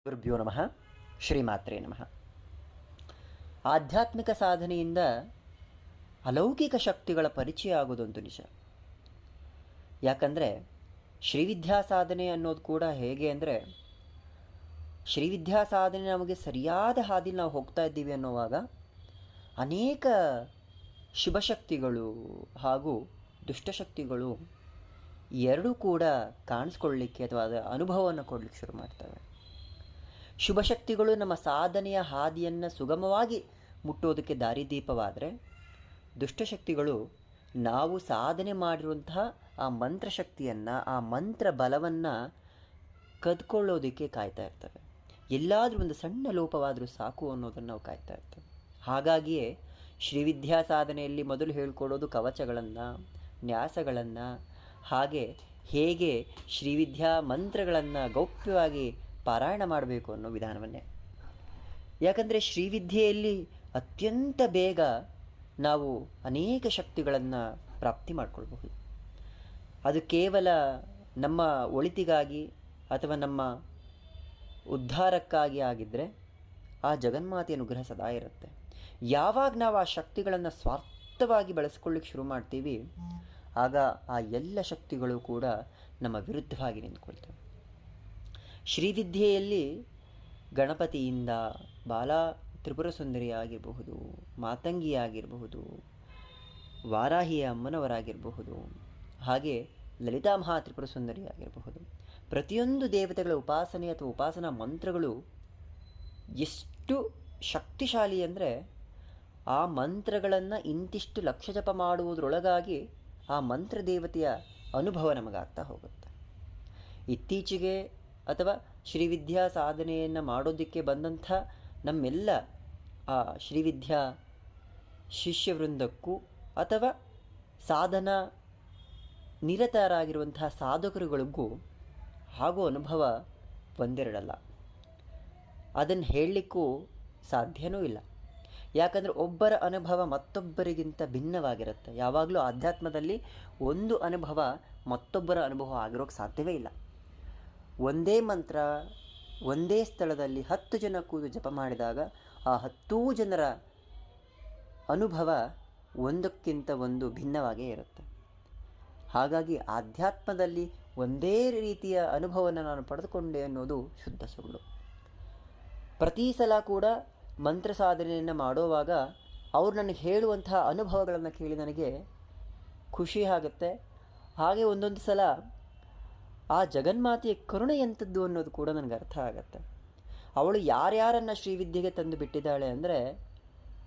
ಗುರುಭ್ಯೋ ನಮಃ. ಶ್ರೀಮಾತ್ರೇ ನಮಃ. ಆಧ್ಯಾತ್ಮಿಕ ಸಾಧನೆಯಿಂದ ಅಲೌಕಿಕ ಶಕ್ತಿಗಳ ಪರಿಚಯ ಆಗೋದಂತೂ ನಿಜ. ಯಾಕಂದರೆ ಶ್ರೀವಿದ್ಯಾ ಸಾಧನೆ ಅನ್ನೋದು ಕೂಡ ಹೇಗೆ ಅಂದರೆ, ಶ್ರೀವಿದ್ಯಾ ಸಾಧನೆ ನಮಗೆ ಸರಿಯಾದ ಹಾದಿಲಿ ನಾವು ಹೋಗ್ತಾ ಇದ್ದೀವಿ ಅನ್ನೋವಾಗ ಅನೇಕ ಶುಭಶಕ್ತಿಗಳು ಹಾಗೂ ದುಷ್ಟಶಕ್ತಿಗಳು ಎರಡೂ ಕೂಡ ಕಾಣಿಸ್ಕೊಳ್ಳಲಿಕ್ಕೆ ಅಥವಾ ಅದರ ಅನುಭವವನ್ನು ಕೊಡಲಿಕ್ಕೆ ಶುರು ಮಾಡ್ತವೆ. ಶುಭಶಕ್ತಿಗಳು ನಮ್ಮ ಸಾಧನೆಯ ಹಾದಿಯನ್ನು ಸುಗಮವಾಗಿ ಮುಟ್ಟೋದಕ್ಕೆ ದಾರಿದೀಪವಾದರೆ, ದುಷ್ಟಶಕ್ತಿಗಳು ನಾವು ಸಾಧನೆ ಮಾಡಿರುವಂತಹ ಆ ಮಂತ್ರಶಕ್ತಿಯನ್ನು, ಆ ಮಂತ್ರ ಬಲವನ್ನು ಕದ್ಕೊಳ್ಳೋದಕ್ಕೆ ಕಾಯ್ತಾ ಇರ್ತವೆ. ಎಲ್ಲಾದರೂ ಒಂದು ಸಣ್ಣ ಲೋಪವಾದರೂ ಸಾಕು ಅನ್ನೋದನ್ನು ನಾವು ಕಾಯ್ತಾ ಇರ್ತೇವೆ. ಹಾಗಾಗಿಯೇ ಶ್ರೀವಿದ್ಯಾ ಸಾಧನೆಯಲ್ಲಿ ಮೊದಲು ಹೇಳ್ಕೊಡೋದು ಕವಚಗಳನ್ನು, ನ್ಯಾಸಗಳನ್ನು, ಹಾಗೆ ಹೇಗೆ ಶ್ರೀವಿದ್ಯಾ ಮಂತ್ರಗಳನ್ನು ಗೌಪ್ಯವಾಗಿ ಪಾರಾಯಣ ಮಾಡಬೇಕು ಅನ್ನೋ ವಿಧಾನವನ್ನೇ. ಯಾಕಂದರೆ ಶ್ರೀವಿದ್ಯೆಯಲ್ಲಿ ಅತ್ಯಂತ ಬೇಗ ನಾವು ಅನೇಕ ಶಕ್ತಿಗಳನ್ನು ಪ್ರಾಪ್ತಿ ಮಾಡಿಕೊಳ್ಬಹುದು. ಅದು ಕೇವಲ ನಮ್ಮ ಒಳಿತಿಗಾಗಿ ಅಥವಾ ನಮ್ಮ ಉದ್ಧಾರಕ್ಕಾಗಿ ಆಗಿದ್ದರೆ ಆ ಜಗನ್ಮಾತೆ ಅನುಗ್ರಹ ಸದಾ ಇರುತ್ತೆ. ಯಾವಾಗ ನಾವು ಆ ಶಕ್ತಿಗಳನ್ನು ಸ್ವಾರ್ಥವಾಗಿ ಬಳಸ್ಕೊಳ್ಳಿಕ್ಕೆ ಶುರು ಮಾಡ್ತೀವಿ, ಆಗ ಆ ಎಲ್ಲ ಶಕ್ತಿಗಳು ಕೂಡ ನಮ್ಮ ವಿರುದ್ಧವಾಗಿ ನಿಂತ್ಕೊಳ್ತವೆ. ಶ್ರೀವಿದ್ಯೆಯಲ್ಲಿ ಗಣಪತಿಯಿಂದ ಬಾಲಾ ತ್ರಿಪುರ ಸುಂದರಿ ಆಗಿರಬಹುದು, ಮಾತಂಗಿಯಾಗಿರಬಹುದು, ವಾರಾಹಿಯ ಅಮ್ಮನವರಾಗಿರಬಹುದು, ಹಾಗೆ ಲಲಿತಾ ಮಹಾ ತ್ರಿಪುರ ಸುಂದರಿ ಆಗಿರಬಹುದು, ಪ್ರತಿಯೊಂದು ದೇವತೆಗಳ ಉಪಾಸನೆ ಅಥವಾ ಉಪಾಸನಾ ಮಂತ್ರಗಳು ಎಷ್ಟು ಶಕ್ತಿಶಾಲಿ ಅಂದರೆ, ಆ ಮಂತ್ರಗಳನ್ನು ಇಂತಿಷ್ಟು ಲಕ್ಷ ಜಪ ಮಾಡುವುದರೊಳಗಾಗಿ ಆ ಮಂತ್ರ ದೇವತೆಯ ಅನುಭವ ನಮಗಾಗ್ತಾ ಹೋಗುತ್ತೆ. ಇತ್ತೀಚೆಗೆ ಅಥವಾ ಶ್ರೀವಿದ್ಯಾ ಸಾಧನೆಯನ್ನು ಮಾಡೋದಕ್ಕೆ ಬಂದಂಥ ನಮ್ಮೆಲ್ಲ ಆ ಶ್ರೀವಿದ್ಯಾ ಶಿಷ್ಯವೃಂದಕ್ಕೂ ಅಥವಾ ಸಾಧನಾ ನಿರತರಾಗಿರುವಂತಹ ಸಾಧಕರುಗಳಿಗೂ ಹಾಗೂ ಅನುಭವ ಒಂದೆರಡಲ್ಲ. ಅದನ್ನು ಹೇಳಲಿಕ್ಕೂ ಸಾಧ್ಯವೂ ಇಲ್ಲ. ಯಾಕಂದರೆ ಒಬ್ಬರ ಅನುಭವ ಮತ್ತೊಬ್ಬರಿಗಿಂತ ಭಿನ್ನವಾಗಿರುತ್ತೆ. ಯಾವಾಗಲೂ ಆಧ್ಯಾತ್ಮದಲ್ಲಿ ಒಂದು ಅನುಭವ ಮತ್ತೊಬ್ಬರ ಅನುಭವ ಆಗಿರೋಕ್ಕೆ ಸಾಧ್ಯವೇ ಇಲ್ಲ. ಒಂದೇ ಮಂತ್ರ ಒಂದೇ ಸ್ಥಳದಲ್ಲಿ 10 ಜನ ಕೂತು ಜಪ ಮಾಡಿದಾಗ ಆ 10 ಜನರ ಅನುಭವ ಒಂದಕ್ಕಿಂತ ಒಂದು ಭಿನ್ನವಾಗೇ ಇರುತ್ತೆ. ಹಾಗಾಗಿ ಆಧ್ಯಾತ್ಮದಲ್ಲಿ ಒಂದೇ ರೀತಿಯ ಅನುಭವವನ್ನು ನಾನು ಪಡೆದುಕೊಂಡೆ ಅನ್ನೋದು ಶುದ್ಧ ಸುಳ್ಳು. ಪ್ರತಿ ಸಲ ಕೂಡ ಮಂತ್ರ ಸಾಧನೆಯನ್ನು ಮಾಡೋವಾಗ ಅವರು ನನಗೆ ಹೇಳುವಂತಹ ಅನುಭವಗಳನ್ನು ಕೇಳಿ ನನಗೆ ಖುಷಿ ಆಗುತ್ತೆ. ಹಾಗೆ ಒಂದೊಂದು ಸಲ ಆ ಜಗನ್ಮಾತೆಯ ಕರುಣೆ ಎಂಥದ್ದು ಅನ್ನೋದು ಕೂಡ ನನಗೆ ಅರ್ಥ ಆಗುತ್ತೆ. ಅವಳು ಯಾರ್ಯಾರನ್ನು ಶ್ರೀವಿದ್ಯೆಗೆ ತಂದು ಬಿಟ್ಟಿದ್ದಾಳೆ ಅಂದರೆ,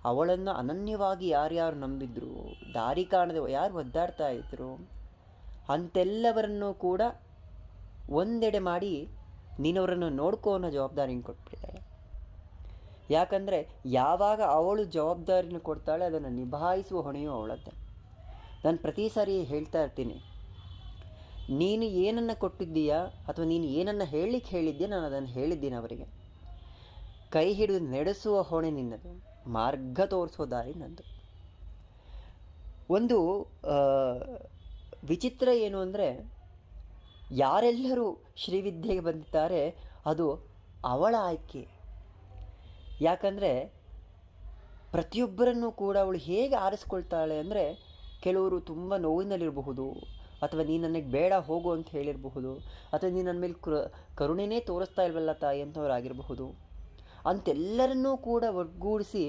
ಅವಳನ್ನು ಅನನ್ಯವಾಗಿ ಯಾರ್ಯಾರು ನಂಬಿದ್ರು, ದಾರಿ ಕಾಣದೆ ಯಾರು ಒದ್ದಾಡ್ತಾ ಇದ್ರು, ಅಂತೆಲ್ಲವರನ್ನು ಕೂಡ ಒಂದೆಡೆ ಮಾಡಿ ನೀನವರನ್ನು ನೋಡ್ಕೋ ಅನ್ನೋ ಜವಾಬ್ದಾರಿನ ಕೊಟ್ಬಿಟ್ಟಿದ್ದಾಳೆ. ಯಾಕಂದರೆ ಯಾವಾಗ ಅವಳು ಜವಾಬ್ದಾರಿನ ಕೊಡ್ತಾಳೆ ಅದನ್ನು ನಿಭಾಯಿಸುವ ಹೊಣೆಯೂ ಅವಳದ್ದೇ. ನಾನು ಪ್ರತಿ ಸಾರಿ ಹೇಳ್ತಾ ಇರ್ತೀನಿ, ನೀನು ಏನನ್ನು ಕೊಟ್ಟಿದ್ದೀಯಾ ಅಥವಾ ನೀನು ಏನನ್ನು ಹೇಳಲಿಕ್ಕೆ ಹೇಳಿದ್ದೀಯ, ನಾನು ಅದನ್ನು ಹೇಳಿದ್ದೀನಿ ಅವರಿಗೆ. ಕೈ ಹಿಡಿದು ನಡೆಸುವ ಹೊಣೆ ನಿನ್ನದು, ಮಾರ್ಗ ತೋರಿಸೋ ದಾರಿ ನಂದು. ಒಂದು ವಿಚಿತ್ರ ಏನು ಅಂದರೆ, ಯಾರೆಲ್ಲರೂ ಶ್ರೀವಿದ್ಯೆಗೆ ಬಂದಿದ್ದಾರೆ ಅದು ಅವಳ ಆಯ್ಕೆ. ಯಾಕಂದರೆ ಪ್ರತಿಯೊಬ್ಬರನ್ನು ಕೂಡ ಅವಳು ಹೇಗೆ ಆರಿಸ್ಕೊಳ್ತಾಳೆ ಅಂದರೆ, ಕೆಲವರು ತುಂಬ ನೋವಿನಲ್ಲಿರಬಹುದು, ಅಥವಾ ನೀನು ನನಗೆ ಬೇಡ ಹೋಗು ಅಂತ ಹೇಳಿರಬಹುದು, ಅಥವಾ ನೀನು ನನ್ನ ಮೇಲೆ ಕರುಣೆನೇ ತೋರಿಸ್ತಾ ಇಲ್ವಲ್ಲ ತಾಯಿ ಅಂತವರಾಗಿರಬಹುದು. ಅಂತೆಲ್ಲರನ್ನೂ ಕೂಡ ಒಗ್ಗೂಡಿಸಿ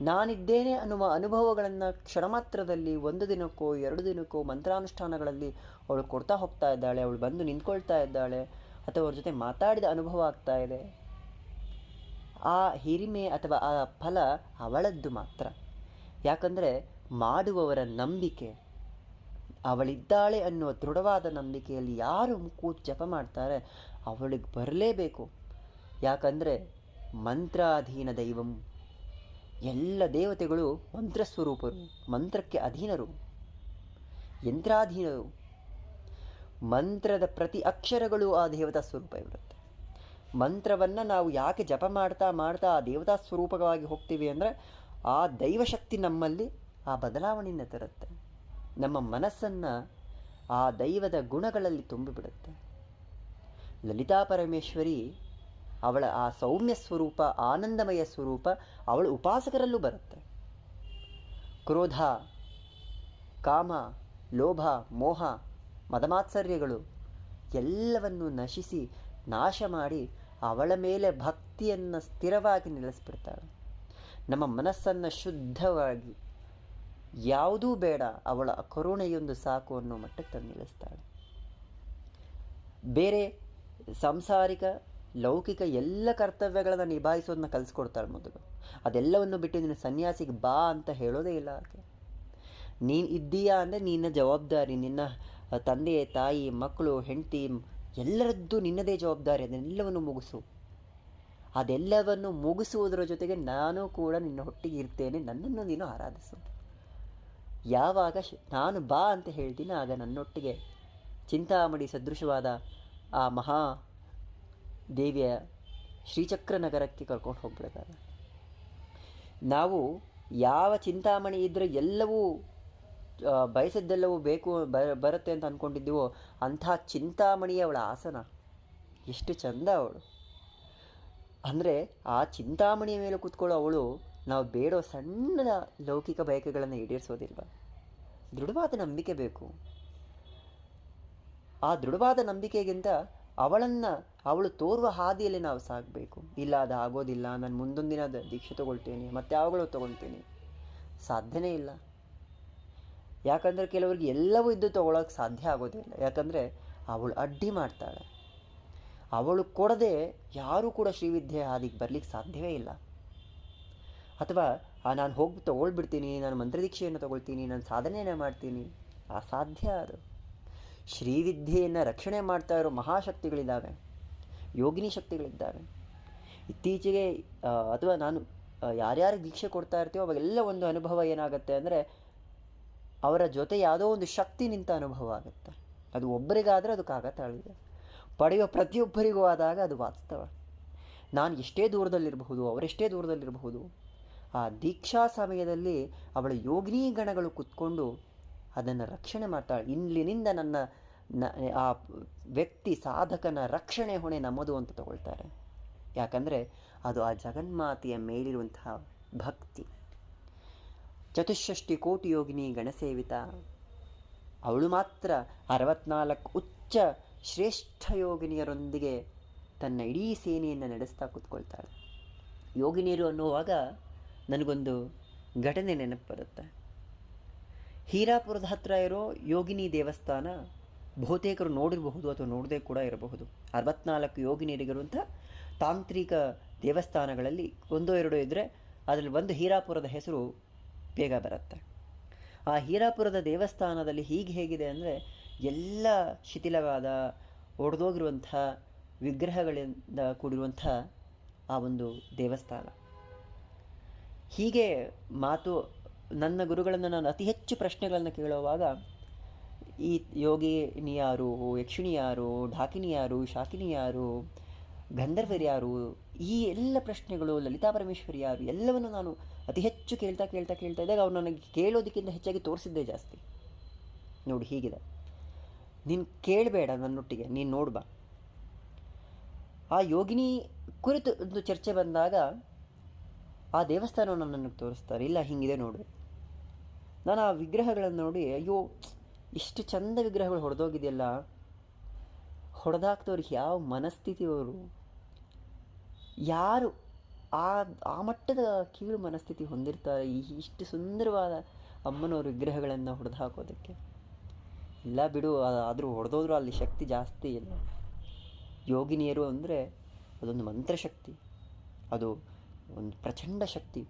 ನಾನಿದ್ದೇನೆ ಅನ್ನುವ ಅನುಭವಗಳನ್ನು ಕ್ಷಣ ಮಾತ್ರದಲ್ಲಿ 1 ದಿನಕ್ಕೋ 2 ದಿನಕ್ಕೋ ಮಂತ್ರಾನುಷ್ಠಾನಗಳಲ್ಲಿ ಅವಳು ಕೊಡ್ತಾ ಹೋಗ್ತಾ ಇದ್ದಾಳೆ. ಅವಳು ಬಂದು ನಿಂತ್ಕೊಳ್ತಾ ಇದ್ದಾಳೆ ಅಥವಾ ಅವ್ರ ಜೊತೆ ಮಾತಾಡಿದ ಅನುಭವ ಆಗ್ತಾ ಇದೆ. ಆ ಹಿರಿಮೆ ಅಥವಾ ಆ ಫಲ ಅವಳದ್ದು ಮಾತ್ರ. ಯಾಕಂದರೆ ಮಾಡುವವರ ನಂಬಿಕೆ, ಅವಳಿದ್ದಾಳೆ ಅನ್ನುವ ದೃಢವಾದ ನಂಬಿಕೆಯಲ್ಲಿ ಯಾರು ಕೂತು ಜಪ ಮಾಡ್ತಾರೆ ಅವಳಿಗೆ ಬರಲೇಬೇಕು. ಯಾಕಂದರೆ ಮಂತ್ರಾಧೀನ ದೈವಂ, ಎಲ್ಲ ದೇವತೆಗಳು ಮಂತ್ರಸ್ವರೂಪರು, ಮಂತ್ರಕ್ಕೆ ಅಧೀನರು, ಯಂತ್ರಾಧೀನರು. ಮಂತ್ರದ ಪ್ರತಿ ಅಕ್ಷರಗಳು ಆ ದೇವತಾ ಸ್ವರೂಪ ಇರುತ್ತೆ. ಮಂತ್ರವನ್ನು ನಾವು ಯಾಕೆ ಜಪ ಮಾಡ್ತಾ ಮಾಡ್ತಾ ಆ ದೇವತಾ ಸ್ವರೂಪವಾಗಿ ಹೋಗ್ತೀವಿ ಅಂದರೆ, ಆ ದೈವಶಕ್ತಿ ನಮ್ಮಲ್ಲಿ ಆ ಬದಲಾವಣೆಯನ್ನು ತರುತ್ತೆ. ನಮ್ಮ ಮನಸ್ಸನ್ನು ಆ ದೈವದ ಗುಣಗಳಲ್ಲಿ ತುಂಬಿಬಿಡುತ್ತೆ. ಲಲಿತಾ ಪರಮೇಶ್ವರಿ ಅವಳ ಆ ಸೌಮ್ಯ ಸ್ವರೂಪ, ಆನಂದಮಯ ಸ್ವರೂಪ ಅವಳ ಉಪಾಸಕರಲ್ಲೂ ಬರುತ್ತೆ. ಕ್ರೋಧ, ಕಾಮ, ಲೋಭ, ಮೋಹ, ಮದಮಾತ್ಸರ್ಯಗಳು ಎಲ್ಲವನ್ನು ನಶಿಸಿ ನಾಶ ಮಾಡಿ ಅವಳ ಮೇಲೆ ಭಕ್ತಿಯನ್ನು ಸ್ಥಿರವಾಗಿ ನಿಲ್ಲಿಸ್ಬಿಡ್ತಾಳೆ. ನಮ್ಮ ಮನಸ್ಸನ್ನು ಶುದ್ಧವಾಗಿ ಯಾವುದೂ ಬೇಡ, ಅವಳ ಕರುಣೆಯೊಂದು ಸಾಕು ಅನ್ನೋ ಮಟ್ಟಕ್ಕೆ ತಂದು ನಿಲ್ಲಿಸ್ತಾಳೆ. ಬೇರೆ ಸಾಂಸಾರಿಕ ಲೌಕಿಕ ಎಲ್ಲ ಕರ್ತವ್ಯಗಳನ್ನು ನಿಭಾಯಿಸೋದನ್ನ ಕಲಿಸ್ಕೊಡ್ತಾಳೆ ಮೊದಲು. ಅದೆಲ್ಲವನ್ನು ಬಿಟ್ಟು ನೀನು ಸನ್ಯಾಸಿಗೆ ಬಾ ಅಂತ ಹೇಳೋದೇ ಇಲ್ಲ ಆಕೆ. ನೀನು ಇದ್ದೀಯಾ ಅಂದರೆ ನಿನ್ನ ಜವಾಬ್ದಾರಿ, ನಿನ್ನ ತಂದೆ ತಾಯಿ ಮಕ್ಕಳು ಹೆಂಡತಿ ಎಲ್ಲರದ್ದು ನಿನ್ನದೇ ಜವಾಬ್ದಾರಿ. ಅದೆಲ್ಲವನ್ನು ಮುಗಿಸು. ಅದೆಲ್ಲವನ್ನು ಮುಗಿಸುವುದರ ಜೊತೆಗೆ ನಾನು ಕೂಡ ನಿನ್ನ ಒಟ್ಟಿಗೆ ಇರ್ತೇನೆ, ನನ್ನನ್ನು ನೀನು ಆರಾಧಿಸು. ಯಾವಾಗ ನಾನು ಬಾ ಅಂತ ಹೇಳ್ತೀನಿ ಆಗ ನನ್ನೊಟ್ಟಿಗೆ ಚಿಂತಾಮಣಿ ಸದೃಶವಾದ ಆ ಮಹಾ ದೇವಿಯ ಶ್ರೀಚಕ್ರ ನಗರಕ್ಕೆ ಕರ್ಕೊಂಡು ಹೋಗ್ಬಿಡ್ತಾರೆ. ನಾವು ಯಾವ ಚಿಂತಾಮಣಿ ಇದ್ದರೆ ಎಲ್ಲವೂ ಬಯಸಿದ್ದೆಲ್ಲವೂ ಬೇಕು ಬರುತ್ತೆ ಅಂತ ಅಂದ್ಕೊಂಡಿದ್ದೀವೋ ಅಂಥ ಚಿಂತಾಮಣಿಯ ಅವಳ ಆಸನ ಎಷ್ಟು ಚಂದ ಅವಳು. ಅಂದರೆ ಆ ಚಿಂತಾಮಣಿಯ ಮೇಲೆ ಕೂತ್ಕೊಳ್ಳೋ ಅವಳು ನಾವು ಬೇಡೋ ಸಣ್ಣ ಲೌಕಿಕ ಬಯಕೆಗಳನ್ನು ಈಡೇರಿಸೋದಿಲ್ವ. ದೃಢವಾದ ನಂಬಿಕೆ ಬೇಕು. ಆ ದೃಢವಾದ ನಂಬಿಕೆಗಿಂತ ಅವಳು ತೋರುವ ಹಾದಿಯಲ್ಲಿ ನಾವು ಸಾಗಬೇಕು. ಇಲ್ಲ ಅದು ಆಗೋದಿಲ್ಲ, ನಾನು ಮುಂದೊಂದಿನ ದೀಕ್ಷೆ ತೊಗೊಳ್ತೇನೆ, ಮತ್ತೆ ಯಾವಾಗಲೂ ತೊಗೊಳ್ತೀನಿ, ಸಾಧ್ಯನೇ ಇಲ್ಲ. ಯಾಕಂದರೆ ಕೆಲವರಿಗೆ ಎಲ್ಲವೂ ಇದ್ದು ತೊಗೊಳಕ್ಕೆ ಸಾಧ್ಯ ಆಗೋದಿಲ್ಲ. ಯಾಕಂದರೆ ಅವಳು ಅಡ್ಡಿ ಮಾಡ್ತಾಳೆ. ಅವಳು ಕೊಡದೆ ಯಾರೂ ಕೂಡ ಶ್ರೀವಿದ್ಯೆ ಹಾದಿಗೆ ಬರಲಿಕ್ಕೆ ಸಾಧ್ಯವೇ ಇಲ್ಲ. ಅಥವಾ ನಾನು ಹೋಗಿ ತೊಗೊಳ್ಬಿಡ್ತೀನಿ, ನಾನು ಮಂತ್ರದೀಕ್ಷೆಯನ್ನು ತೊಗೊಳ್ತೀನಿ, ನಾನು ಸಾಧನೆಯನ್ನು ಮಾಡ್ತೀನಿ, ಅಸಾಧ್ಯ ಅದು. ಶ್ರೀವಿದ್ಯೆಯನ್ನು ರಕ್ಷಣೆ ಮಾಡ್ತಾ ಇರೋ ಮಹಾಶಕ್ತಿಗಳಿದ್ದಾವೆ, ಯೋಗಿನಿ ಶಕ್ತಿಗಳಿದ್ದಾವೆ. ಇತ್ತೀಚೆಗೆ ಅಥವಾ ನಾನು ಯಾರ್ಯಾರು ದೀಕ್ಷೆ ಕೊಡ್ತಾ ಇರ್ತೀವೋ ಅವಾಗೆಲ್ಲ ಒಂದು ಅನುಭವ ಏನಾಗುತ್ತೆ ಅಂದರೆ ಅವರ ಜೊತೆ ಯಾವುದೋ ಒಂದು ಶಕ್ತಿ ನಿಂತ ಅನುಭವ ಆಗುತ್ತೆ. ಅದು ಒಬ್ಬರಿಗಾದರೆ ಅದು ಕಾಗತಾಳಿದೆ, ಪಡೆಯುವ ಪ್ರತಿಯೊಬ್ಬರಿಗೂ ಆದಾಗ ಅದು ವಾಸ್ತವ. ನಾನು ಎಷ್ಟೇ ದೂರದಲ್ಲಿರಬಹುದು, ಅವರೆಷ್ಟೇ ದೂರದಲ್ಲಿರಬಹುದು, ಆ ದೀಕ್ಷಾ ಸಮಯದಲ್ಲಿ ಅವಳ ಯೋಗಿನಿ ಗಣಗಳು ಕುತ್ಕೊಂಡು ಅದನ್ನು ರಕ್ಷಣೆ ಮಾಡ್ತಾಳೆ. ಇಲ್ಲಿನಿಂದ ಆ ವ್ಯಕ್ತಿ ಸಾಧಕನ ರಕ್ಷಣೆ ಹೊಣೆ ನಮ್ಮದು ಅಂತ ತಗೊಳ್ತಾರೆ. ಯಾಕಂದರೆ ಅದು ಆ ಜಗನ್ಮಾತೆಯ ಮೇಲಿರುವಂತಹ ಭಕ್ತಿ. ಚತುಷ್ಷಷ್ಟಿ ಕೋಟಿ ಯೋಗಿನಿ ಗಣಸೇವಿತ. ಅವಳು ಮಾತ್ರ 64 ಉಚ್ಚ ಶ್ರೇಷ್ಠ ಯೋಗಿನಿಯರೊಂದಿಗೆ ತನ್ನ ಇಡೀ ಸೇನೆಯನ್ನು ನಡೆಸ್ತಾ ಕೂತ್ಕೊಳ್ತಾಳೆ. ಯೋಗಿನಿಯರು ಅನ್ನುವಾಗ ನನಗೊಂದು ಘಟನೆ ನೆನಪು ಬರುತ್ತೆ. ಹೀರಾಪುರದ ಹತ್ತಿರ ಇರೋ ಯೋಗಿನಿ ದೇವಸ್ಥಾನ ಬಹುತೇಕರು ನೋಡಿರಬಹುದು ಅಥವಾ ನೋಡದೇ ಕೂಡ ಇರಬಹುದು. 64 ಯೋಗಿನಿಯರಿಗಿರುವಂಥ ತಾಂತ್ರಿಕ ದೇವಸ್ಥಾನಗಳಲ್ಲಿ ಒಂದೋ ಎರಡೋ ಇದ್ದರೆ ಅದರಲ್ಲಿ ಒಂದು ಹೀರಾಪುರದ ಹೆಸರು ಬೇಗ ಬರುತ್ತೆ. ಆ ಹೀರಾಪುರದ ದೇವಸ್ಥಾನದಲ್ಲಿ ಹೇಗಿದೆ ಅಂದರೆ ಎಲ್ಲ ಶಿಥಿಲವಾದ ಒಡೆದೋಗಿರುವಂಥ ವಿಗ್ರಹಗಳಿಂದ ಕೂಡಿರುವಂಥ ಆ ಒಂದು ದೇವಸ್ಥಾನ. ಹೀಗೆ ನನ್ನ ಗುರುಗಳನ್ನು ನಾನು ಅತಿ ಹೆಚ್ಚು ಪ್ರಶ್ನೆಗಳನ್ನು ಕೇಳುವಾಗ ಈ ಯೋಗಿನಿಯಾರು, ಯಕ್ಷಿಣಿಯಾರು, ಢಾಕಿನಿಯಾರು, ಶಾಕಿನಿಯಾರು, ಗಂಧರ್ವರ್ಯಾರು, ಈ ಎಲ್ಲ ಪ್ರಶ್ನೆಗಳು, ಲಲಿತಾ ಪರಮೇಶ್ವರಿ ಯಾರು, ಎಲ್ಲವನ್ನು ನಾನು ಅತಿ ಹೆಚ್ಚು ಕೇಳ್ತಾ ಇದ್ದಾಗ ಅವ್ರು ನನಗೆ ಕೇಳೋದಕ್ಕಿಂತ ಹೆಚ್ಚಾಗಿ ತೋರಿಸಿದ್ದೇ ಜಾಸ್ತಿ. ನೋಡಿ ಹೀಗಿದೆ, ನೀನು ಕೇಳಬೇಡ ನನ್ನೊಟ್ಟಿಗೆ, ನೀನು ನೋಡ್ಬಾ. ಆ ಯೋಗಿನಿ ಕುರಿತು ಒಂದು ಚರ್ಚೆ ಬಂದಾಗ ಆ ದೇವಸ್ಥಾನವನ್ನು ನನಗೆ ತೋರಿಸ್ತಾರೆ. ಇಲ್ಲ ಹಿಂಗಿದೆ ನೋಡು. ನಾನು ಆ ವಿಗ್ರಹಗಳನ್ನು ನೋಡಿ ಅಯ್ಯೋ ಇಷ್ಟು ಚಂದ ವಿಗ್ರಹಗಳು ಹೊಡೆದೋಗಿದೆಯಲ್ಲ, ಹೊಡೆದಾಕ್ತವ್ರಿಗೆ ಯಾವ ಮನಸ್ಥಿತಿಯವರು, ಯಾರು ಆ ಮಟ್ಟದ ಕೀಳು ಮನಸ್ಥಿತಿ ಹೊಂದಿರ್ತಾರೆ ಇಷ್ಟು ಸುಂದರವಾದ ಅಮ್ಮನವ್ರ ವಿಗ್ರಹಗಳನ್ನು ಹೊಡೆದು ಹಾಕೋದಕ್ಕೆ. ಇಲ್ಲ ಬಿಡು, ಆದರೂ ಹೊಡೆದೋದ್ರೂ ಅಲ್ಲಿ ಶಕ್ತಿ ಜಾಸ್ತಿ ಇಲ್ಲ. ಯೋಗಿನಿಯರು ಅಂದರೆ ಅದೊಂದು ಮಂತ್ರಶಕ್ತಿ, ಅದು ಒಂದು ಪ್ರಚಂಡ ಶಕ್ತಿ.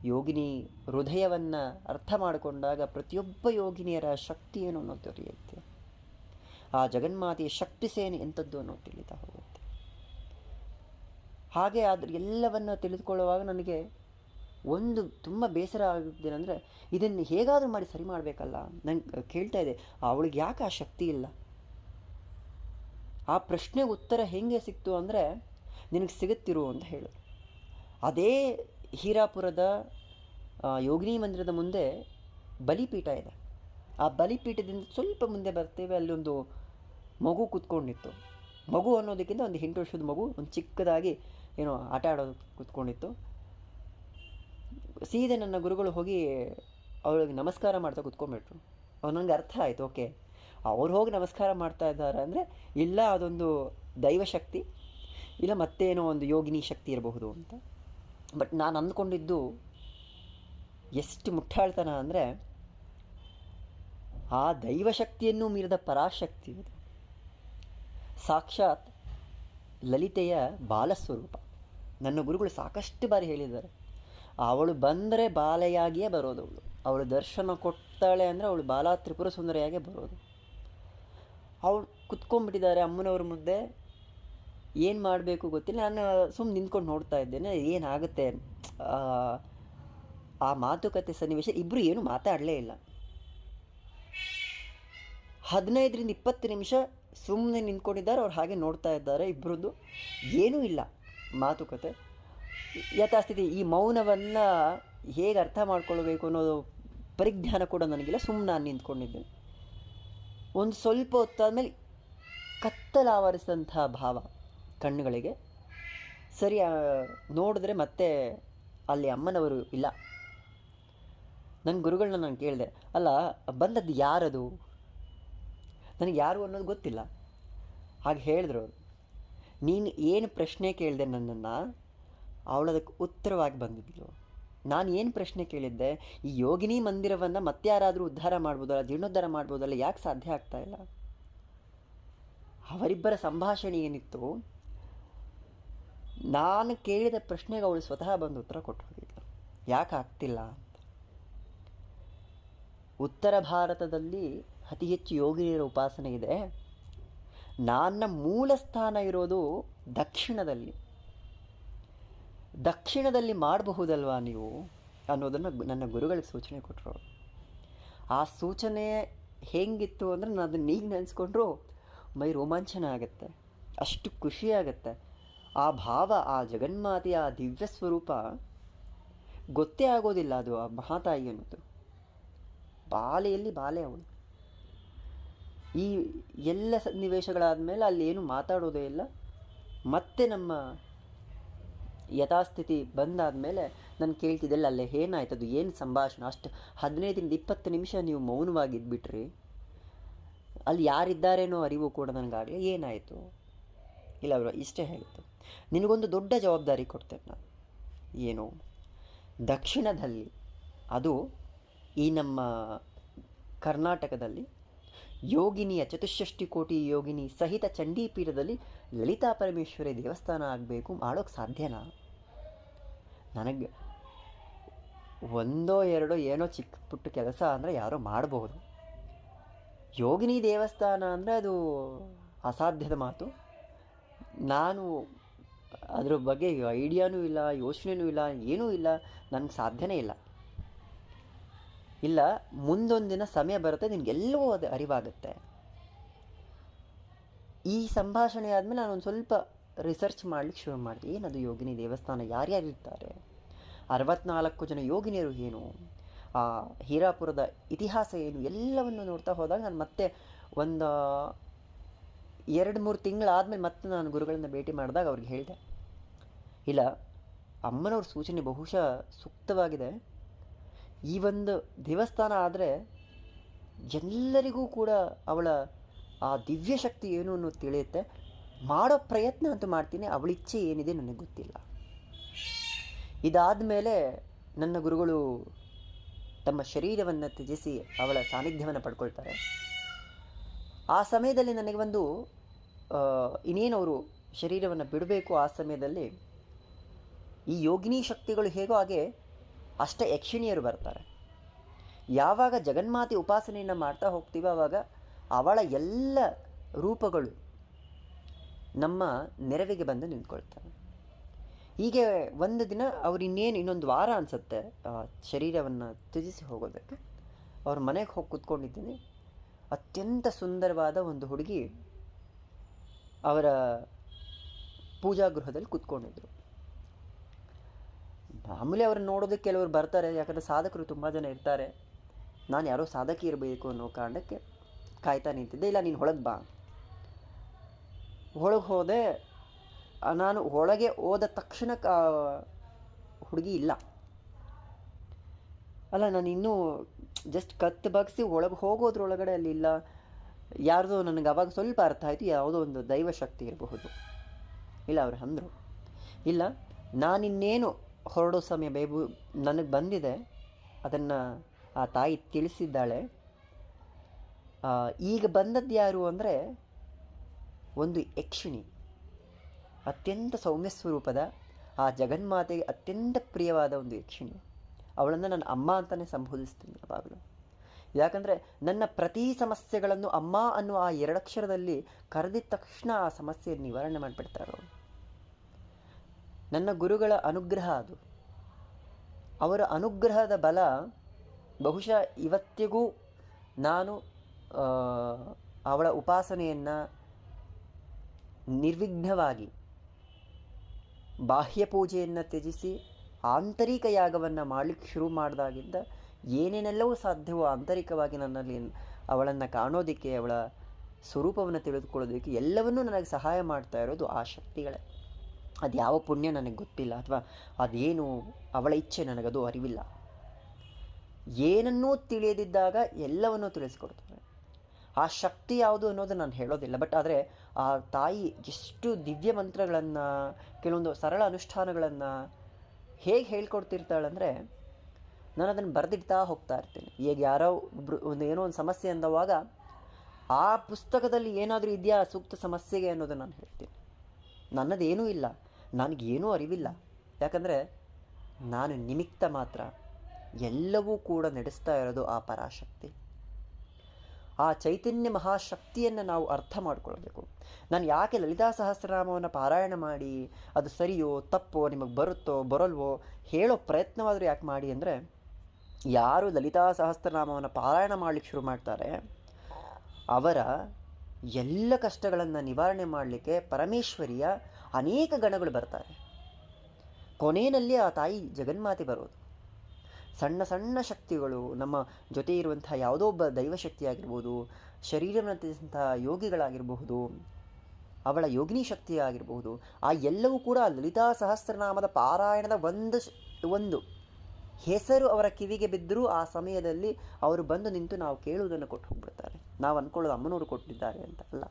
ಯೋಗಿನಿ ಹೃದಯವನ್ನು ಅರ್ಥ ಮಾಡಿಕೊಂಡಾಗ ಪ್ರತಿಯೊಬ್ಬ ಯೋಗಿನಿಯರ ಶಕ್ತಿ ಏನು ಅನ್ನೋದು ತಿಳಿಯುತ್ತೆ. ಆ ಜಗನ್ಮಾತೆಯ ಶಕ್ತಿ ಸೇನೆ ಎಂಥದ್ದು ಅನ್ನೋದು ತಿಳಿತಾ ಹೋಗುತ್ತೆ. ಹಾಗೆ ಆದರೆ ಎಲ್ಲವನ್ನು ತಿಳಿದುಕೊಳ್ಳುವಾಗ ನನಗೆ ಒಂದು ತುಂಬ ಬೇಸರ ಆಗುತ್ತೇನೆಂದರೆ ಇದನ್ನು ಹೇಗಾದರೂ ಮಾಡಿ ಸರಿ ಮಾಡಬೇಕಲ್ಲ. ನಂಗೆ ಕೇಳ್ತಾ ಇದೆ, ಅವಳಿಗೆ ಯಾಕೆ ಆ ಶಕ್ತಿ ಇಲ್ಲ? ಆ ಪ್ರಶ್ನೆಗೆ ಉತ್ತರ ಹೇಗೆ ಸಿಕ್ತು ಅಂದರೆ ನಿನಗೆ ಸಿಗುತ್ತಿರು ಅಂತ ಹೇಳು. ಅದೇ ಹೀರಾಪುರದ ಯೋಗಿನಿ ಮಂದಿರದ ಮುಂದೆ ಬಲಿಪೀಠ ಇದೆ. ಆ ಬಲಿಪೀಠದಿಂದ ಸ್ವಲ್ಪ ಮುಂದೆ ಬರ್ತೇವೆ, ಅಲ್ಲೊಂದು ಮಗು ಕೂತ್ಕೊಂಡಿತ್ತು. ಮಗು ಅನ್ನೋದಕ್ಕಿಂತ ಒಂದು 8 ವರ್ಷದ ಮಗು ಒಂದು ಚಿಕ್ಕದಾಗಿ ಏನೋ ಆಟ ಆಡೋದು ಕೂತ್ಕೊಂಡಿತ್ತು. ಸೀದೆ ನನ್ನ ಗುರುಗಳು ಹೋಗಿ ಅವಳಿಗೆ ನಮಸ್ಕಾರ ಮಾಡ್ತಾ ಕೂತ್ಕೊಂಡ್ಬಿಟ್ರು. ನನಗೆ ಅರ್ಥ ಆಯಿತು, ಓಕೆ ಅವ್ರು ಹೋಗಿ ನಮಸ್ಕಾರ ಮಾಡ್ತಾ ಇದ್ದಾರೆ ಅಂದರೆ ಇಲ್ಲ ಅದೊಂದು ದೈವಶಕ್ತಿ, ಇಲ್ಲ ಮತ್ತೇನೋ ಒಂದು ಯೋಗಿನಿ ಶಕ್ತಿ ಇರಬಹುದು ಅಂತ. ಬಟ್ ನಾನು ಅಂದ್ಕೊಂಡಿದ್ದು ಎಷ್ಟು ಮುಟ್ಟಾಳ್ತನ ಅಂದರೆ, ಆ ದೈವಶಕ್ತಿಯನ್ನು ಮೀರಿದ ಪರಾಶಕ್ತಿ ಇದು. ಸಾಕ್ಷಾತ್ ಲಲಿತೆಯ ಬಾಲಸ್ವರೂಪ. ನನ್ನ ಗುರುಗಳು ಸಾಕಷ್ಟು ಬಾರಿ ಹೇಳಿದ್ದಾರೆ, ಅವಳು ಬಂದರೆ ಬಾಲೆಯಾಗಿಯೇ ಬರೋದು. ಅವಳು ದರ್ಶನ ಕೊಡ್ತಾಳೆ ಅಂದರೆ ಅವಳು ಬಾಲ ತ್ರಿಪುರ ಸುಂದರಿಯಾಗೇ ಬರೋದು. ಅವಳು ಕುತ್ಕೊಂಡ್ಬಿಟ್ಟಿದ್ದಾರೆ ಅಮ್ಮನವ್ರ ಮುಂದೆ. ಏನು ಮಾಡಬೇಕು ಗೊತ್ತಿಲ್ಲ. ನಾನು ಸುಮ್ಮನೆ ನಿಂತ್ಕೊಂಡು ನೋಡ್ತಾ ಇದ್ದೇನೆ ಏನಾಗುತ್ತೆ. ಆ ಮಾತುಕತೆ ಸನ್ನಿವೇಶ, ಇಬ್ಬರು ಏನು ಮಾತಾಡಲೇ ಇಲ್ಲ. 15-20 ನಿಮಿಷ ಸುಮ್ಮನೆ ನಿಂತ್ಕೊಂಡಿದ್ದಾರೆ. ಅವ್ರು ಹಾಗೆ ನೋಡ್ತಾ ಇದ್ದಾರೆ. ಇಬ್ಬರದ್ದು ಏನೂ ಇಲ್ಲ ಮಾತುಕತೆ, ಯಥಾಸ್ಥಿತಿ. ಈ ಮೌನವನ್ನು ಹೇಗೆ ಅರ್ಥ ಮಾಡ್ಕೊಳ್ಬೇಕು ಅನ್ನೋದು ಪರಿಜ್ಞಾನ ಕೂಡ ನನಗಿಲ್ಲ. ಸುಮ್ಮನೆ ನಾನು ನಿಂತ್ಕೊಂಡಿದ್ದೆ. ಒಂದು ಸ್ವಲ್ಪ ಹೊತ್ತಾದಮೇಲೆ ಕತ್ತಲಾವರಿಸಿದಂಥ ಭಾವ ಕಣ್ಣುಗಳಿಗೆ. ಸರಿ ನೋಡಿದ್ರೆ ಮತ್ತೆ ಅಲ್ಲಿ ಅಮ್ಮನವರು ಇಲ್ಲ. ನನ್ನ ಗುರುಗಳನ್ನ ನಾನು ಕೇಳಿದೆ, ಅಲ್ಲ ಬಂದದ್ದು ಯಾರದು, ನನಗೆ ಯಾರು ಅನ್ನೋದು ಗೊತ್ತಿಲ್ಲ. ಹಾಗೆ ಹೇಳಿದ್ರು ಅವರು, ನೀನು ಏನು ಪ್ರಶ್ನೆ ಕೇಳಿದೆ ನನ್ನನ್ನು, ಅವಳದಕ್ಕೆ ಉತ್ತರವಾಗಿ ಬಂದಿದ್ಲು. ನಾನು ಏನು ಪ್ರಶ್ನೆ ಕೇಳಿದ್ದೆ, ಈ ಯೋಗಿನಿ ಮಂದಿರವನ್ನು ಮತ್ತೆ ಯಾರಾದರೂ ಉದ್ಧಾರ ಮಾಡ್ಬೋದಲ್ಲ, ಜೀರ್ಣೋದ್ಧಾರ ಮಾಡ್ಬೋದಲ್ಲ, ಯಾಕೆ ಸಾಧ್ಯ ಆಗ್ತಾ ಇಲ್ಲ? ಅವರಿಬ್ಬರ ಸಂಭಾಷಣೆ ಏನಿತ್ತು, ನಾನು ಕೇಳಿದ ಪ್ರಶ್ನೆಗೆ ಅವಳು ಸ್ವತಃ ಬಂದು ಉತ್ತರ ಕೊಟ್ಟು ಹೋಗಿದ್ದರು, ಯಾಕೆ ಆಗ್ತಿಲ್ಲ ಅಂತ. ಉತ್ತರ ಭಾರತದಲ್ಲಿ ಅತಿ ಹೆಚ್ಚು ಯೋಗಿನಿಯರ ಉಪಾಸನೆ ಇದೆ. ನನ್ನ ಮೂಲ ಸ್ಥಾನ ಇರೋದು ದಕ್ಷಿಣದಲ್ಲಿ ಮಾಡಬಹುದಲ್ವಾ ನೀವು ಅನ್ನೋದನ್ನು ನನ್ನ ಗುರುಗಳಿಗೆ ಸೂಚನೆ ಕೊಟ್ಟರು. ಆ ಸೂಚನೆ ಹೇಗಿತ್ತು ಅಂದರೆ, ನಾನು ಅದನ್ನು ಈಗ ನೆನೆಸ್ಕೊಂಡ್ರು ಮೈ ರೋಮಾಂಚನ ಆಗುತ್ತೆ, ಅಷ್ಟು ಖುಷಿಯಾಗತ್ತೆ. ಆ ಭಾವ, ಆ ಜಗನ್ಮಾತೆಯ ಆ ದಿವ್ಯ ಸ್ವರೂಪ ಗೊತ್ತೇ ಆಗೋದಿಲ್ಲ. ಅದು ಆ ಮಹಾತಾಯಿ ಅನ್ನೋದು ಬಾಲೆಯಲ್ಲಿ ಬಾಲೆ ಅವಳು. ಈ ಎಲ್ಲ ಸನ್ನಿವೇಶಗಳಾದಮೇಲೆ ಅಲ್ಲಿ ಏನು ಮಾತಾಡೋದೇ ಇಲ್ಲ. ಮತ್ತೆ ನಮ್ಮ ಯಥಾಸ್ಥಿತಿ ಬಂದಾದಮೇಲೆ ನಾನು ಕೇಳ್ತಿದ್ದೆಲ್ಲ, ಅಲ್ಲೇ ಏನಾಯ್ತು, ಅದು ಏನು ಸಂಭಾಷಣೆ, ಅಷ್ಟು 15-20 ನಿಮಿಷ ನೀವು ಮೌನವಾಗಿದ್ಬಿಟ್ರಿ, ಅಲ್ಲಿ ಯಾರಿದ್ದಾರೇನೋ ಅರಿವು ಕೂಡ ನನಗಾಗಲಿ, ಏನಾಯಿತು? ಇಲ್ಲ ಅವರು ಇಷ್ಟೇ ಹೇಳಿತ್ತು, ನಿನಗೊಂದು ದೊಡ್ಡ ಜವಾಬ್ದಾರಿ ಕೊಡ್ತೇನೆ ನಾನು. ಏನು? ದಕ್ಷಿಣದಲ್ಲಿ, ಅದು ಈ ನಮ್ಮ ಕರ್ನಾಟಕದಲ್ಲಿ ಯೋಗಿನಿಯ ಚತುಷ್ಷಷ್ಟಿ ಕೋಟಿ ಯೋಗಿನಿ ಸಹಿತ ಚಂಡೀಪೀಠದಲ್ಲಿ ಲಲಿತಾ ಪರಮೇಶ್ವರಿ ದೇವಸ್ಥಾನ ಆಗಬೇಕು, ಮಾಡೋಕ್ಕೆ ಸಾಧ್ಯನಾ? ನನಗೆ ಒಂದೋ ಎರಡೋ ಏನೋ ಚಿಕ್ಕ ಪುಟ್ಟ ಕೆಲಸ ಅಂದರೆ ಯಾರೋ ಮಾಡಬಹುದು. ಯೋಗಿನಿ ದೇವಸ್ಥಾನ ಅಂದರೆ ಅದು ಅಸಾಧ್ಯದ ಮಾತು. ನಾನು ಅದರ ಬಗ್ಗೆ ಐಡಿಯಾನೂ ಇಲ್ಲ, ಯೋಚನೆಯೂ ಇಲ್ಲ, ಏನೂ ಇಲ್ಲ, ನನಗೆ ಸಾಧ್ಯನೇ ಇಲ್ಲ. ಇಲ್ಲ, ಮುಂದೊಂದಿನ ಸಮಯ ಬರುತ್ತೆ, ನಿನಗೆಲ್ಲವೂ ಅದು ಅರಿವಾಗುತ್ತೆ. ಈ ಸಂಭಾಷಣೆ ಆದಮೇಲೆ ನಾನು ಒಂದು ಸ್ವಲ್ಪ ರಿಸರ್ಚ್ ಮಾಡಲಿಕ್ಕೆ ಶುರು ಮಾಡಿದೆ. ಏನದು ಯೋಗಿನಿ ದೇವಸ್ಥಾನ, ಯಾರ್ಯಾರಿರ್ತಾರೆ, 64 ಜನ ಯೋಗಿನಿಯರು ಏನು, ಆ ಹೀರಾಪುರದ ಇತಿಹಾಸ ಏನು, ಎಲ್ಲವನ್ನು ನೋಡ್ತಾ ಹೋದಾಗ ನಾನು ಮತ್ತೆ ಒಂದು 2-3 ತಿಂಗಳಾದಮೇಲೆ ಮತ್ತೆ ನಾನು ಗುರುಗಳನ್ನ ಭೇಟಿ ಮಾಡಿದಾಗ ಅವ್ರಿಗೆ ಹೇಳಿದೆ, ಇಲ್ಲ ಅಮ್ಮನವ್ರ ಸೂಚನೆ ಬಹುಶಃ ಸೂಕ್ತವಾಗಿದೆ. ಈ ಒಂದು ದೇವಸ್ಥಾನ ಆದರೆ ಎಲ್ಲರಿಗೂ ಕೂಡ ಅವಳ ಆ ದಿವ್ಯ ಶಕ್ತಿ ಏನು ಅನ್ನೋದು ತಿಳಿಯುತ್ತೆ. ಮಾಡೋ ಪ್ರಯತ್ನ ಅಂತೂ ಮಾಡ್ತೀನಿ, ಅವಳ ಇಚ್ಛೆ ಏನಿದೆ ನನಗೆ ಗೊತ್ತಿಲ್ಲ. ಇದಾದ ಮೇಲೆ ನನ್ನ ಗುರುಗಳು ತಮ್ಮ ಶರೀರವನ್ನು ತ್ಯಜಿಸಿ ಅವಳ ಸಾನ್ನಿಧ್ಯವನ್ನು ಪಡ್ಕೊಳ್ತಾರೆ. ಆ ಸಮಯದಲ್ಲಿ ನನಗೆ ಒಂದು ಇನ್ನೇನು ಅವರು ಶರೀರವನ್ನು ಬಿಡಬೇಕು, ಆ ಸಮಯದಲ್ಲಿ ಈ ಯೋಗಿನಿ ಶಕ್ತಿಗಳು ಹೇಗೋ ಹಾಗೆ ಅಷ್ಟ ಯಕ್ಷಿಣಿಯರು ಬರ್ತಾರೆ. ಯಾವಾಗ ಜಗನ್ಮಾತೆ ಉಪಾಸನೆಯನ್ನು ಮಾಡ್ತಾ ಹೋಗ್ತೀವೋ ಆವಾಗ ಅವಳ ಎಲ್ಲ ರೂಪಗಳು ನಮ್ಮ ನೆರವಿಗೆ ಬಂದು ನಿಂತ್ಕೊಳ್ತಾರೆ. ಹೀಗೆ ಒಂದು ದಿನ ಅವ್ರು ಇನ್ನೊಂದು ವಾರ ಅನಿಸುತ್ತೆ ಶರೀರವನ್ನು ತ್ಯಜಿಸಿ ಹೋಗೋದಕ್ಕೆ. ಅವ್ರ ಮನೆಗೆ ಹೋಗಿ ಕೂತ್ಕೊಂಡಿದ್ದೀನಿ. ಅತ್ಯಂತ ಸುಂದರವಾದ ಒಂದು ಹುಡುಗಿ ಅವರ ಪೂಜಾ ಗೃಹದಲ್ಲಿ ಕೂತ್ಕೊಂಡಿದ್ರು. ಮಾಮೂಲಿ ಅವ್ರನ್ನ ನೋಡೋದಕ್ಕೆ ಕೆಲವರು ಬರ್ತಾರೆ, ಯಾಕಂದರೆ ಸಾಧಕರು ತುಂಬ ಜನ ಇರ್ತಾರೆ. ನಾನು ಯಾರೋ ಸಾಧಕಿ ಇರಬೇಕು ಅನ್ನೋ ಕಾರಣಕ್ಕೆ ಕಾಯ್ತಾ ನಿಂತಿದ್ದೆ. ಇಲ್ಲ, ನೀನು ಒಳಗೆ ಬಾ. ಒಳಗೆ ಹೋದೆ. ನಾನು ಒಳಗೆ ಹೋದ ತಕ್ಷಣ ಹುಡುಗಿ ಇಲ್ಲ. ಅಲ್ಲ, ನಾನು ಇನ್ನೂ ಜಸ್ಟ್ ಕತ್ತು ಬಗ್ಸಿ ಒಳಗೆ ಹೋಗೋದ್ರೊಳಗಡೆ ಅಲ್ಲಿ ಇಲ್ಲ. ಯಾರ್ದೋ ನನಗೆ ಅವಾಗ ಸ್ವಲ್ಪ ಅರ್ಥ ಆಯಿತು, ಯಾವುದೋ ಒಂದು ದೈವಶಕ್ತಿ ಇರಬಹುದು. ಇಲ್ಲ, ಅವ್ರು ಅಂದರು, ಇಲ್ಲ ನಾನಿನ್ನೇನು ಹೊರಡೋ ಸಮಯ ನನಗೆ ಬಂದಿದೆ, ಅದನ್ನು ಆ ತಾಯಿ ತಿಳಿಸಿದ್ದಾಳೆ. ಈಗ ಬಂದದ್ದು ಯಾರು ಅಂದರೆ ಒಂದು ಯಕ್ಷಿಣಿ, ಅತ್ಯಂತ ಸೌಮ್ಯ ಸ್ವರೂಪದ ಆ ಜಗನ್ಮಾತೆಗೆ ಅತ್ಯಂತ ಪ್ರಿಯವಾದ ಒಂದು ಯಕ್ಷಿಣಿ. ಅವಳನ್ನು ನಾನು ಅಮ್ಮ ಅಂತಲೇ ಸಂಬೋಧಿಸ್ತೀನಿ ಯಾವಾಗಲೂ. ಯಾಕಂದರೆ ನನ್ನ ಪ್ರತಿ ಸಮಸ್ಯೆಗಳನ್ನು ಅಮ್ಮ ಅನ್ನುವ ಆ ಎರಡಕ್ಷರದಲ್ಲಿ ಕರೆದಿದ್ದ ತಕ್ಷಣ ಆ ಸಮಸ್ಯೆಯನ್ನು ನಿವಾರಣೆ ಮಾಡಿಬಿಡ್ತಾರೆ ಅವರು. ನನ್ನ ಗುರುಗಳ ಅನುಗ್ರಹ ಅದು. ಅವರ ಅನುಗ್ರಹದ ಬಲ ಬಹುಶಃ ಇವತ್ತಿಗೂ ನಾನು ಅವಳ ಉಪಾಸನೆಯನ್ನು ನಿರ್ವಿಘ್ನವಾಗಿ ಬಾಹ್ಯ ಪೂಜೆಯನ್ನು ತ್ಯಜಿಸಿ ಆಂತರಿಕ ಯಾಗವನ್ನು ಮಾಡಲಿಕ್ಕೆ ಶುರು ಮಾಡಿದಾಗಿಂದ ಏನೇನೆಲ್ಲವೂ ಸಾಧ್ಯವೋ ಆಂತರಿಕವಾಗಿ ನನ್ನಲ್ಲಿ ಅವಳನ್ನು ಕಾಣೋದಕ್ಕೆ, ಅವಳ ಸ್ವರೂಪವನ್ನು ತಿಳಿದುಕೊಳ್ಳೋದಕ್ಕೆ ಎಲ್ಲವನ್ನೂ ನನಗೆ ಸಹಾಯ ಮಾಡ್ತಾ ಇರೋದು ಆ ಶಕ್ತಿಗಳೇ. ಅದು ಯಾವ ಪುಣ್ಯ ನನಗೆ ಗೊತ್ತಿಲ್ಲ, ಅಥವಾ ಅದೇನು ಅವಳ ಇಚ್ಛೆ ನನಗದು ಅರಿವಿಲ್ಲ. ಏನನ್ನೂ ತಿಳಿಯದಿದ್ದಾಗ ಎಲ್ಲವನ್ನೂ ತಿಳಿಸ್ಕೊಡ್ತಾರೆ. ಆ ಶಕ್ತಿ ಯಾವುದು ಅನ್ನೋದು ನಾನು ಹೇಳೋದಿಲ್ಲ. ಬಟ್ ಆದರೆ ಆ ತಾಯಿ ಎಷ್ಟು ದಿವ್ಯ ಮಂತ್ರಗಳನ್ನು, ಕೆಲವೊಂದು ಸರಳ ಅನುಷ್ಠಾನಗಳನ್ನು ಹೇಗೆ ಹೇಳ್ಕೊಡ್ತಿರ್ತಾಳಂದರೆ, ನಾನು ಅದನ್ನು ಬರೆದಿಡ್ತಾ ಹೋಗ್ತಾ ಇರ್ತೀನಿ. ಈಗ ಯಾರೋ ಒಬ್ಬರು ಏನೋ ಒಂದು ಸಮಸ್ಯೆ ಅಂದವಾಗ ಆ ಪುಸ್ತಕದಲ್ಲಿ ಏನಾದರೂ ಇದೆಯಾ ಸೂಕ್ತ ಸಮಸ್ಯೆಗೆ ಅನ್ನೋದು ನಾನು ಹೇಳ್ತೀನಿ. ನನ್ನದೇನೂ ಇಲ್ಲ, ನನಗೇನೂ ಅರಿವಿಲ್ಲ. ಯಾಕಂದರೆ ನಾನು ನಿಮಿತ್ತ ಮಾತ್ರ. ಎಲ್ಲವೂ ಕೂಡ ನಡೆಸ್ತಾ ಇರೋದು ಆ ಪರಾಶಕ್ತಿ. ಆ ಚೈತನ್ಯ ಮಹಾಶಕ್ತಿಯನ್ನು ನಾವು ಅರ್ಥ ಮಾಡಿಕೊಳ್ಬೇಕು. ನಾನು ಯಾಕೆ ಲಲಿತಾ ಸಹಸ್ರನಾಮವನ್ನು ಪಾರಾಯಣ ಮಾಡಿ, ಅದು ಸರಿಯೋ ತಪ್ಪೋ, ನಿಮಗೆ ಬರುತ್ತೋ ಬರಲ್ವೋ ಹೇಳೋ ಪ್ರಯತ್ನವಾದರೂ ಯಾಕೆ ಮಾಡಿ ಅಂದರೆ, ಯಾರು ಲಲಿತಾ ಸಹಸ್ರನಾಮವನ್ನು ಪಾರಾಯಣ ಮಾಡಲಿಕ್ಕೆ ಶುರು ಮಾಡ್ತಾರೆ ಅವರ ಎಲ್ಲ ಕಷ್ಟಗಳನ್ನು ನಿವಾರಣೆ ಮಾಡಲಿಕ್ಕೆ ಪರಮೇಶ್ವರಿಯ ಅನೇಕ ಗಣಗಳು ಬರ್ತಾರೆ. ಕೊನೆಯಲ್ಲಿ ಆ ತಾಯಿ ಜಗನ್ಮಾತೆ ಬರೋದು. ಸಣ್ಣ ಸಣ್ಣ ಶಕ್ತಿಗಳು ನಮ್ಮ ಜೊತೆ ಇರುವಂತಹ ಯಾವುದೋ ಒಬ್ಬ ದೈವಶಕ್ತಿ ಆಗಿರ್ಬೋದು, ಶರೀರವಂತಹ ಯೋಗಿಗಳಾಗಿರಬಹುದು, ಅವಳ ಯೋಗಿನಿ ಶಕ್ತಿ ಆಗಿರಬಹುದು, ಆ ಎಲ್ಲವೂ ಕೂಡ ಲಲಿತಾ ಸಹಸ್ರನಾಮದ ಪಾರಾಯಣದ ಒಂದು ಹೆಸರು ಅವರ ಕಿವಿಗೆ ಬಿದ್ದರೂ ಆ ಸಮಯದಲ್ಲಿ ಅವರು ಬಂದು ನಿಂತು ನಾವು ಕೇಳುವುದನ್ನು ಕೊಟ್ಟು ಹೋಗ್ಬಿಡ್ತಾರೆ. ನಾವು ಅಂದ್ಕೊಳ್ಳೋದು ಅಮ್ಮನವರು ಕೊಟ್ಟಿದ್ದಾರೆ ಅಂತ ಅಲ್ಲ.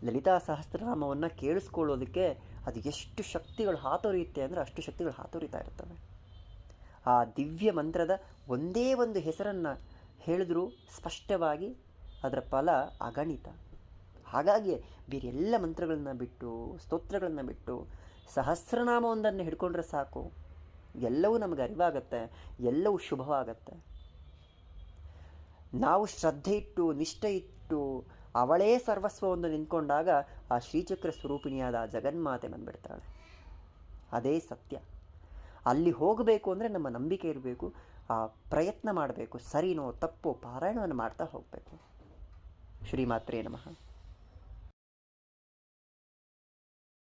ಲಲಿತಾ ಸಹಸ್ರನಾಮವನ್ನು ಕೇಳಿಸ್ಕೊಳ್ಳೋದಕ್ಕೆ ಅದು ಎಷ್ಟು ಶಕ್ತಿಗಳು ಹಾತೊರೆಯುತ್ತೆ ಅಂದರೆ ಅಷ್ಟು ಶಕ್ತಿಗಳು ಹಾತೊರಿತಾ ಇರ್ತವೆ. ಆ ದಿವ್ಯ ಮಂತ್ರದ ಒಂದೇ ಒಂದು ಹೆಸರನ್ನು ಹೇಳಿದ್ರೂ ಸ್ಪಷ್ಟವಾಗಿ ಅದರ ಫಲ ಅಗಣಿತ. ಹಾಗಾಗಿ ಬೇರೆಲ್ಲ ಮಂತ್ರಗಳನ್ನು ಬಿಟ್ಟು, ಸ್ತೋತ್ರಗಳನ್ನು ಬಿಟ್ಟು ಸಹಸ್ರನಾಮವೊಂದನ್ನು ಹಿಡ್ಕೊಂಡ್ರೆ ಸಾಕು, ಎಲ್ಲವೂ ನಮಗೆ ಅರಿವಾಗತ್ತೆ, ಎಲ್ಲವೂ ಶುಭವಾಗತ್ತೆ. ನಾವು ಶ್ರದ್ಧೆ ಇಟ್ಟು, ನಿಷ್ಠೆ ಇಟ್ಟು ಅವಳೇ ಸರ್ವಸ್ವವನ್ನು ನಿಂತ್ಕೊಂಡಾಗ ಆ ಶ್ರೀಚಕ್ರ ಸ್ವರೂಪಿಣಿಯಾದ ಆ ಜಗನ್ಮಾತೆ ಬಂದುಬಿಡ್ತಾಳೆ. ಅದೇ ಸತ್ಯ. ಅಲ್ಲಿ ಹೋಗಬೇಕು ಅಂದರೆ ನಮ್ಮ ನಂಬಿಕೆ ಇರಬೇಕು, ಆ ಪ್ರಯತ್ನ ಮಾಡಬೇಕು. ಸರಿನೋ ತಪ್ಪೋ ಪಾರಾಯಣವನ್ನು ಮಾಡ್ತಾ ಹೋಗಬೇಕು. ಶ್ರೀಮಾತ್ರೇ ನಮಃ.